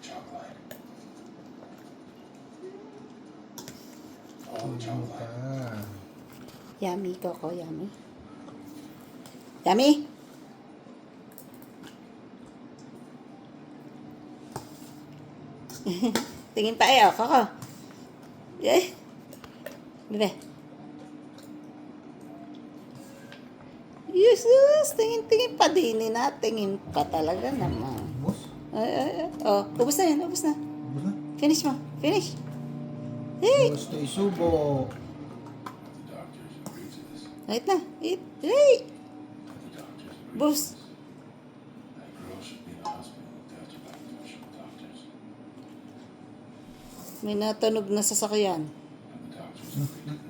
chocolate. Yummy, Coco, yummy. Yummy? Tingin pa eh, oh, Coco. Eh. Bebe. Jesus, tingin-tingin pa din na. Tingin pa talaga naman. Boss? Oh, ubus na yan, ubus na. Ubus na? Finish mo, finish. Hey, Boss na isubo. The doctors agreed to this. wait na, eat. Hey, The doctors agreed bus. to this. That girl should be in the hospital looked after by professional doctors. May natunog na sasakyan. And the doctors agreed to this.